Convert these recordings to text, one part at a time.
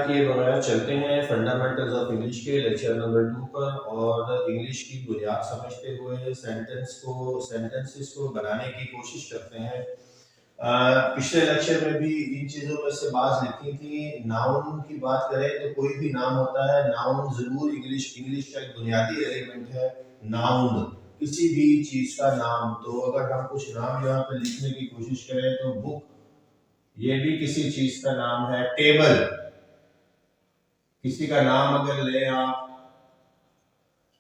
किए बगैर चलते हैं फंडामेंटल्स ऑफ इंग्लिश के लेक्चर नंबर 2 पर, और इंग्लिश की बुनियाद समझते हुए सेंटेंसेस को बनाने की कोशिश करते हैं। पिछले लेक्चर में भी इन चीज़ों में से बात लिखी थी। नाउन की बात करें तो कोई भी नाम होता है, नाउन जरूर इंग्लिश का एक बुनियादी एलिमेंट है। नाउन किसी भी चीज का नाम। तो अगर हम कुछ नाम यहाँ पे लिखने की कोशिश करें तो बुक, ये भी किसी चीज का नाम है। टेबल किसी का नाम अगर ले आप,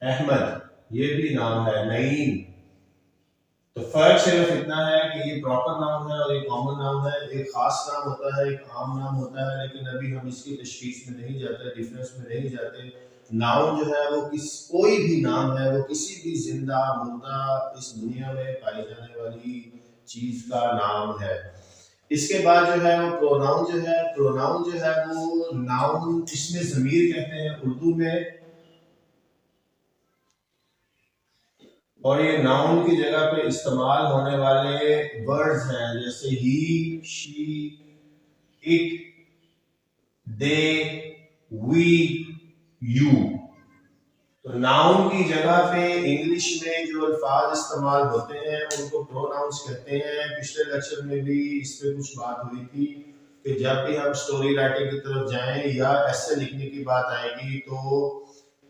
अहमद, ये भी नाम है। नईम। तो फर्क सिर्फ इतना है कि ये प्रॉपर नाउन है और ये कॉमन नाउन है। एक खास नाम होता है, एक आम नाम होता है, लेकिन अभी हम इसकी तशखीस में नहीं जाते, डिफरेंस में नहीं जाते। नाउन जो है वो कोई भी नाम है, वो किसी भी जिंदा मुर्दा इस दुनिया में पाई जाने वाली चीज का नाम है। इसके बाद जो है वो प्रोनाउन जो है, वो नाउन, इसमें ज़मीर कहते हैं उर्दू में, और ये नाउन की जगह पे इस्तेमाल होने वाले वर्ड्स हैं, जैसे he, she, it, they, we, you. तो नाउन की जगह पे इंग्लिश में जो अल्फाज इस्तेमाल होते हैं उनको प्रोनाउंस कहते हैं। पिछले लेक्चर में भी इस पे कुछ बात हुई थी कि जब भी हम स्टोरी राइटिंग की तरफ जाएं या ऐसे लिखने की बात आएगी तो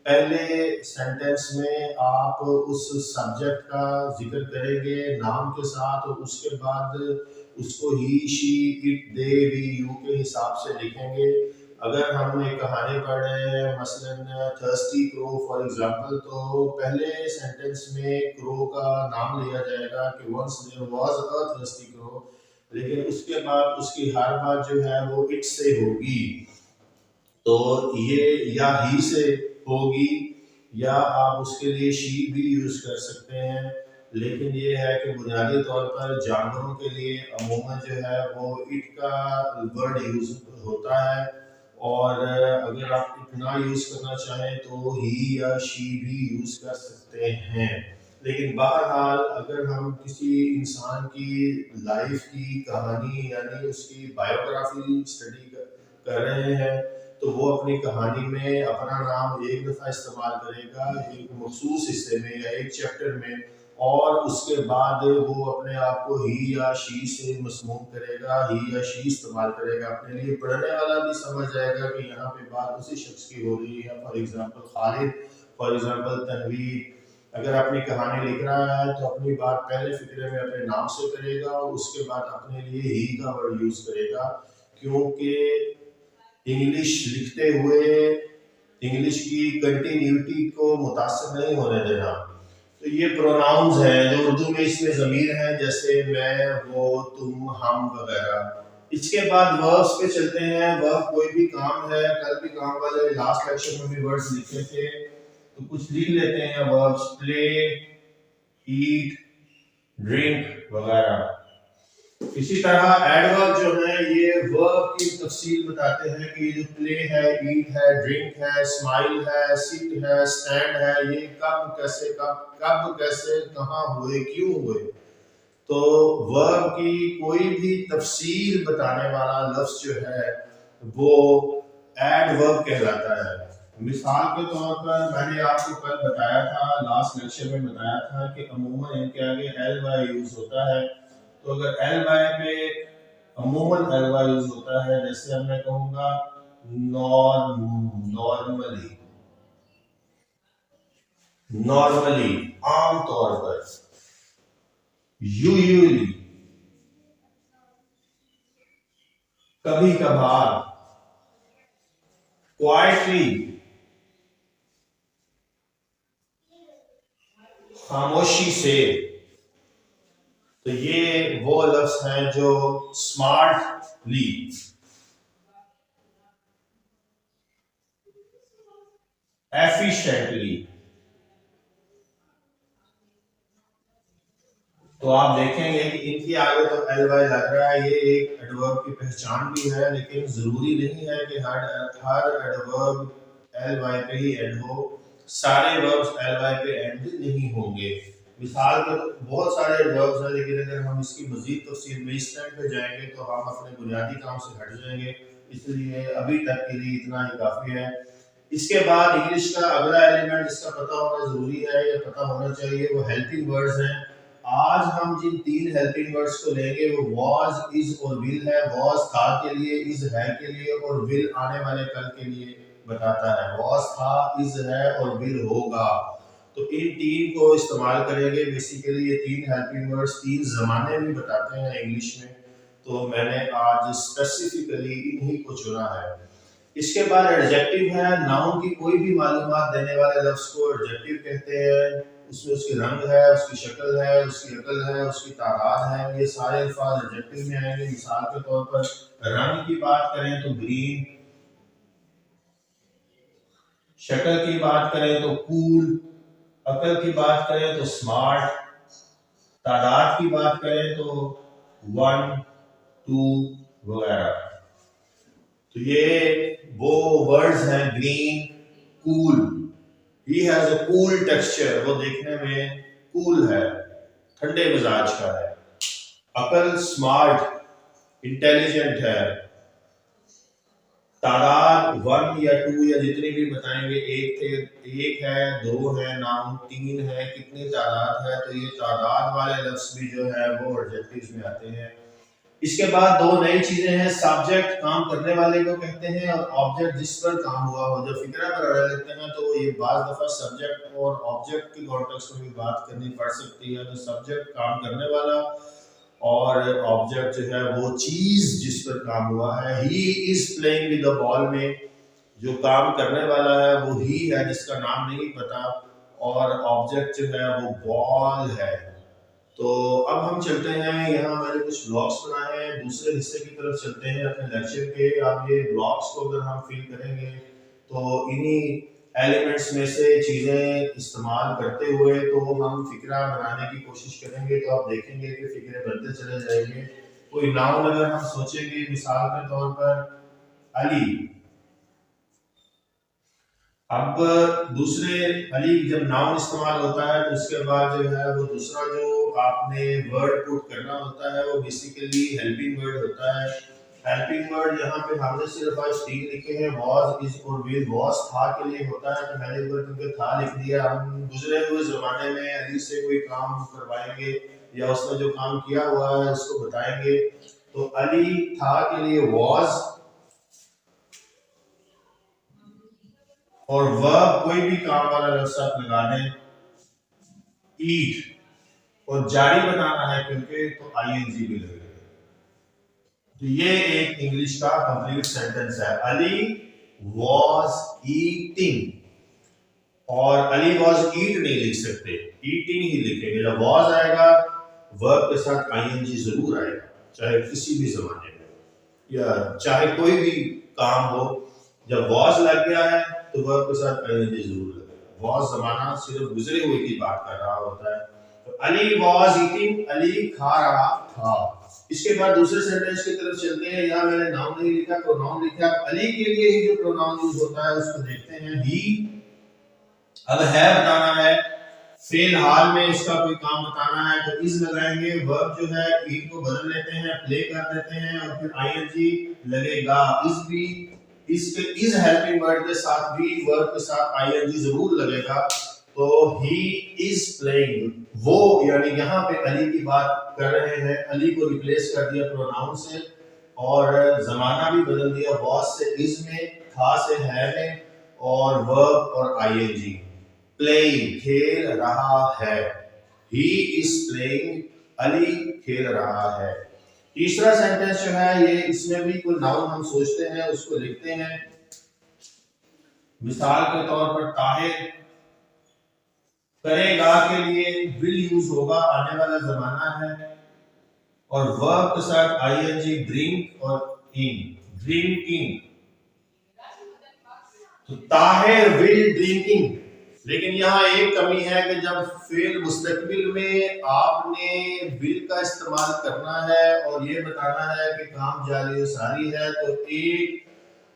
पहले सेंटेंस में आप उस सब्जेक्ट का जिक्र करेंगे नाम के साथ, और उसके बाद उसको he, she, it, they, we, you के हिसाब से लिखेंगे। अगर हम एक कहानी पढ़ रहे हैं, मसलन थर्स्टी क्रो फॉर एग्जांपल, तो पहले सेंटेंस में क्रो का नाम लिया जाएगा कि once there was a thirsty crow, लेकिन उसके बाद उसकी हर बात जो है वो इट से होगी। तो ये या ही से होगी, या आप उसके लिए शी भी यूज कर सकते हैं। लेकिन ये है कि बुनियादी तौर पर जानवरों के लिए अमूमन जो है वो इट का वर्ड यूज होता है, और अगर आप इतना यूज करना चाहें तो ही या शी भी यूज कर सकते हैं। लेकिन बहरहाल अगर हम किसी इंसान की लाइफ की कहानी यानी उसकी बायोग्राफी स्टडी कर रहे हैं तो वो अपनी कहानी में अपना नाम एक दफ़ा इस्तेमाल करेगा एक मखसूस हिस्से में या एक चैप्टर में, और उसके बाद वो अपने आप को ही या शी से मसमूम करेगा, ही या शी इस्तेमाल करेगा अपने लिए। पढ़ने वाला भी समझ जाएगा कि यहाँ पे बात उसी शख्स की हो रही है। For example Khalid, for example Tanveer अगर अपनी कहानी लिख रहा है तो अपनी बात पहले फिक्रे में अपने नाम से करेगा और उसके बाद अपने लिए ही का वर्ड यूज करेगा, क्योंकि इंग्लिश लिखते हुए इंग्लिश की कंटिन्यूटी को मुतासर नहीं होने देना। तो ये प्रोनाउंस हैं जो उर्दू में इसमें ज़मीर हैं, जैसे मैं, वो, तुम, हम वगैरह। इसके बाद वर्ब्स पे चलते हैं। वर्ब कोई भी काम है, कल भी काम वाले लास्ट लेक्चर में भी वर्ड्स लिखे थे तो कुछ लिख लेते हैं वर्ब्स, प्ले, ईट, ड्रिंक वगैरह। इसी तरह एडवर्ब जो है ये वर्ब की तफसील बताते हैं कि जो प्ले है, ईट है, ड्रिंक है, स्माइल है, सिट है, स्टैंड है, ये कब कैसे कहाँ हुए, क्यों हुए। तो वर्ब की कोई भी तफसील बताने वाला लफ्ज जो है वो एडवर्ब कहलाता है। मिसाल के तौर पर मैंने आपको कल बताया था, लास्ट लेक्चर में बताया था कि अमूमन इनके आगे एल वाई यूज होता है। तो अगर एल वाई पे अमूमन एल वाई यूज होता है, जैसे अब मैं कहूंगा नॉर्मली, आम तौर पर, यूजुअली, कभी कभार, क्वाइटली, खामोशी से। तो ये वो लफ्ज हैं जो स्मार्टली, एफिशिएंटली। तो आप देखेंगे कि इनके आगे तो एल वाई लग रहा है, ये एक एडवर्ब की पहचान भी है, लेकिन जरूरी नहीं है कि हर एडवर्ब एल वाई पे ही एंड हो। सारे वर्ब्स एल वाई पे एंड नहीं होंगे। मिसाल के तो बहुत सारे एडवर्ब्स हैं, लेकिन अगर हम इसकी मजीद तफसील में इस टाइम पे जाएंगे तो हम अपने बुनियादी काम से हट जाएंगे। इसलिए अभी तक के लिए इतना ही काफी है। इसके बाद इंग्लिश का अगला एलिमेंट जिसका पता होना जरूरी है या पता होना चाहिए वो हेल्पिंग वर्ड्स हैं। आज हम जिन 3 हेल्पिंग वर्ड्स को लेंगे वो वाज, इज और विल है। वाज था के लिए, इज है के लिए और विल आने वाले कल के लिए बताता है। वाज था, इज है और विल होगा। तो इन 3 को इस्तेमाल करेंगे। बेसिकली ये 3 हेल्पिंग वर्ड्स 3 जमाने भी बताते हैं इंग्लिश में, तो मैंने आज स्पेसिफिकली इन्हीं को चुना है। इसके बाद एडजेक्टिव है। नाउन की कोई भी मालूमात देने वाले लफ्ज को एडजेक्टिव कहते हैं। उसमें उसकी रंग है, उसकी शक्ल है, उसकी अकल है, उसकी तादाद है, ये सारे अल्फाज एडजेक्टिव में आएंगे। मिसाल के तौर पर रंग की बात करें तो ग्रीन, शक्ल की बात करें तो कूल, अकल की बात करें तो स्मार्ट, तादाद की बात करें तो 1, 2 वगैरह। तो ये वो वर्ड्स हैं। Green, cool, he has a cool texture, वो देखने में कूल है, ठंडे मिजाज का है। अकल स्मार्ट, इंटेलिजेंट है। तादाद 1 या 2 या जितनी भी बताएंगे, एक है, 2 है, नाउन 3 है, कितनी तादाद है। तो ये तादाद वाले लफ्ज भी जो है वो एडजेक्टिव्स में आते हैं। इसके बाद 2 नई चीजें हैं। सब्जेक्ट काम करने वाले को कहते हैं और ऑब्जेक्ट जिस पर काम हुआ हो। जब फिक्रा पर अड़ा लेते हैं तो ये बाज दफा सब्जेक्ट और ऑब्जेक्ट की कॉन्टेक्स्ट में भी बात करनी पड़ सकती है। तो सब्जेक्ट काम करने वाला और ऑब्जेक्ट जो है वो चीज जिस पर काम हुआ है। He is playing with the ball में जो काम करने वाला है वो ही है जिसका नाम नहीं पता, और ऑब्जेक्ट जो है वो बॉल है। तो अब हम चलते हैं, यहाँ मैंने कुछ ब्लॉक्स बनाए हैं, दूसरे हिस्से की तरफ चलते हैं अपने लेक्चर के। अब ये ब्लॉक्स को अगर हम फिल करेंगे तो इन्हीं एलिमेंट्स में से चीजें इस्तेमाल करते हुए तो हम फिक्रा बनाने की कोशिश करेंगे। तो आप देखेंगे कि फिक्रे बनते चले जाएंगे। कोई नाउन अगर हम सोचेंगे, मिसाल के तौर पर अली। अब दूसरे अली जब नाउन इस्तेमाल होता है तो उसके बाद जो है वो दूसरा जो आपने वर्ड पुट करना होता है वो बेसिकली हेल्पिंग वर्ड होता है। हेल्पिंग वर्ड यहाँ पे हमने सिर्फ आज 3 लिखे हैं, वाज, इज और विल। वाज था के लिए होता है तो मैंने ऊपर क्योंकि था लिख दिया। हम गुजरे हुए जमाने में अली से कोई काम करवाएंगे या उसने जो काम किया हुआ है उसको बताएंगे। तो अली था के लिए वाज, और वर्ब कोई भी काम वाला लफ्ज आप लगा दें, ईट, और जारी बनाना है क्योंकि तो आईएनजी भी लगेगा। तो ये एक इंग्लिश का कंप्लीट सेंटेंस है। अली वॉज ईटिंग, और अली वॉज ईट नहीं लिख सकते, ईटिंग ही लिखेंगे। जब वॉज आएगा वर्ब के साथ आईएनजी जरूर आएगा, चाहे किसी भी जमाने में या चाहे कोई भी काम हो। जब वॉज लग गया है तो वर्ब के साथ आईएनजी जरूर लगेगा। वॉज जमाना सिर्फ गुजरे हुए की बात कर रहा होता है। तो अली वॉज ईटिंग, अली खा रहा था। इसके बाद दूसरे सेंटेंस की तरफ चलते हैं। यहाँ मैंने नाउन नहीं लिखा, प्रोनाउन लिखा। अली के लिए ही जो प्रोनाउन यूज होता है उसको देखते हैं। ही, अब है बताना है, फिलहाल में इसका कोई काम बताना है तो इज लगाएंगे। वर्ब जो है ईट को बदल लेते हैं, प्ले कर देते हैं और फिर आईएनजी लगेगा। इज भी, इसके इज हेल्पिंग वर्ड के साथ भी वर्ब के साथ आईएनजी जरूर लगेगा। तो ही इज प्लेइंग, वो यानी यहाँ पे अली की बात कर रहे हैं। अली को रिप्लेस कर दिया प्रोनाउन से और जमाना भी बदल दिया, वॉज से इज में, था से है में, और वर्ब और आईएनजी। प्लेइंग, खेल रहा है। ही इज प्लेइंग, अली खेल रहा है। तीसरा सेंटेंस जो है ये, इसमें भी कोई नाउन हम सोचते हैं उसको लिखते हैं। मिसाल के तौर पर ताहिर, करेगा के लिए विल यूज होगा, आने वाला जमाना है, और वर्ब के साथ आईएनजी ड्रिंक और इन, ड्रिंकिंग। तो ताहिर विल ड्रिंकिंग। लेकिन यहाँ एक कमी है कि जब फेल मुस्तकबिल में आपने विल का इस्तेमाल करना है और ये बताना है कि काम जारी सारी है तो एक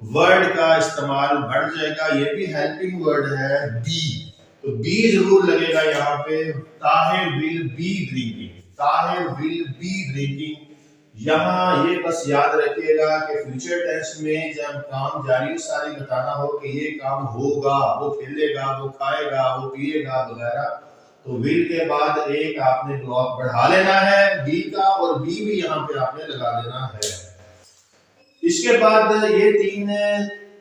वर्ड का इस्तेमाल बढ़ जाएगा। ये भी हेल्पिंग वर्ड है, बी, तो बी जरूर लगेगा यहाँ पे। Tahir will be drinking, Tahir will be drinking. यहाँ ये बस याद रखिएगा कि फ्यूचर टेंस में जब काम जारी सारी बताना हो कि ये काम होगा, वो खेलेगा, वो खाएगा, वो पिएगा वगैरह, तो विल के बाद एक आपने ब्लॉक बढ़ा लेना है बी का, और बी भी यहाँ पे आपने लगा देना है। इसके बाद ये तीन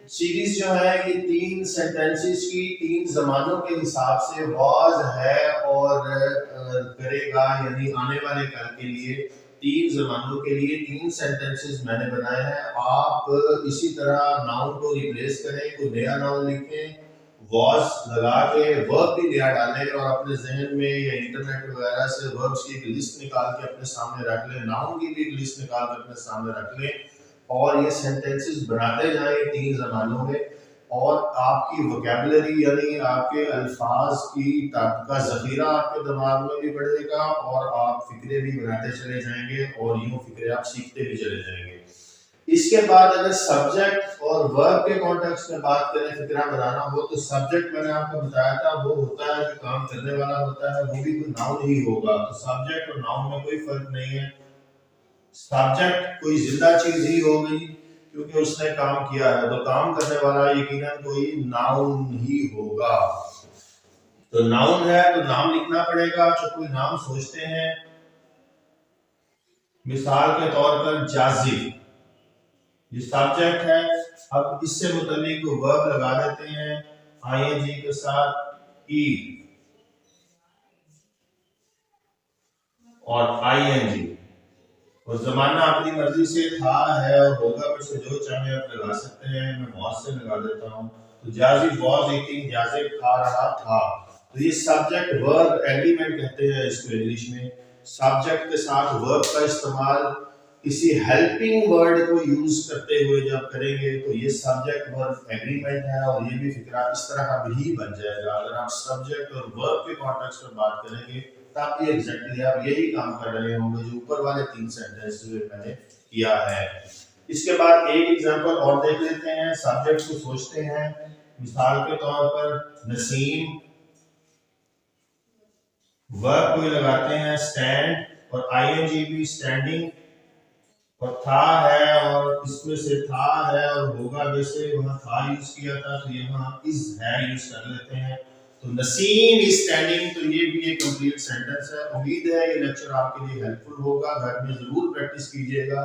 सीरीज जो है, ये तीन सेंटेंसेस की तीन जमानों के हिसाब से वाज है और करेगा, यानी आने वाले कल के लिए तीन जमानों के लिए तीन सेंटेंसेस मैंने बनाए हैं। आप इसी तरह नाउन को रिप्लेस करें, कोई नया नाउन लिखें, वॉज लगा के वर्ब भी नया डालें और अपने जहन में या इंटरनेट वगैरह से वर्ब्स की एक लिस्ट निकाल के अपने सामने रख लें, नाउन की भी एक लिस्ट निकाल के अपने सामने रख लें और ये सेंटेंसेस बनाते जाएं तीन जमानों में, और आपकी वोकैबुलरी यानी आपके अल्फाज की का जखीरा आपके दिमाग में भी बढ़ेगा और आप फिक्रे भी बनाते चले जाएंगे और यूं फिक्रे आप सीखते भी चले जाएंगे। इसके बाद अगर सब्जेक्ट और वर्ब के कॉन्टेक्स्ट में बात करें, फिक्रा बनाना हो, तो सब्जेक्ट मैंने आपको बताया था वो होता है जो काम करने वाला होता है, वो भी कोई नाउन ही होगा। तो सब्जेक्ट और नाउन में कोई फर्क नहीं है। सब्जेक्ट कोई जिंदा चीज ही हो गई क्योंकि उसने काम किया है, तो काम करने वाला यकीनन कोई नाउन ही होगा। तो नाउन है तो नाम लिखना पड़ेगा। तो कोई नाम सोचते हैं, मिसाल के तौर पर जाजिब, ये सब्जेक्ट है। अब इससे मुताबिक वर्ब लगा देते हैं आईएनजी के साथ ई और आईएनजी, और जमाना अपनी मर्जी से था है और होगा में से जो चाहे आप लगा सकते हैं। मैं वॉज से लगा देता हूँ, तो जाजिब वॉज ईटिंग, जाजिब खा रहा था। तो ये सब्जेक्ट वर्ब एग्रीमेंट कहते हैं इसको इंग्लिश में। सब्जेक्ट के साथ वर्ब का इस्तेमाल किसी हेल्पिंग वर्ड को यूज करते हुए जब करेंगे तो ये सब्जेक्ट वर्ब एग्रीमेंट है, और ये भी फिक्रा इस तरह भी बन जाएगा। अगर आप सब्जेक्ट और वर्ब के कॉन्टेक्स्ट में बात करेंगे तब ये एग्जैक्टली आप यही काम कर रहे होंगे जो ऊपर वाले तीन सेंटेंस मैंने किया है। इसके बाद एक एग्जांपल और देख लेते हैं। सब्जेक्ट को सोचते हैं, मिसाल के तौर पर नसीम, वर्ब को लगाते हैं स्टैंड और आईएनजी भी स्टैंडिंग, और था है और इसमें से था है और होगा, वैसे वहां था यूज किया था तो यहाँ इज है यूज कर लेते हैं। तो नसीम इज स्टैंडिंग, तो ये भी एक कंप्लीट सेंटेंस है। उम्मीद है ये लेक्चर आपके लिए हेल्पफुल होगा। घर में जरूर प्रैक्टिस कीजिएगा।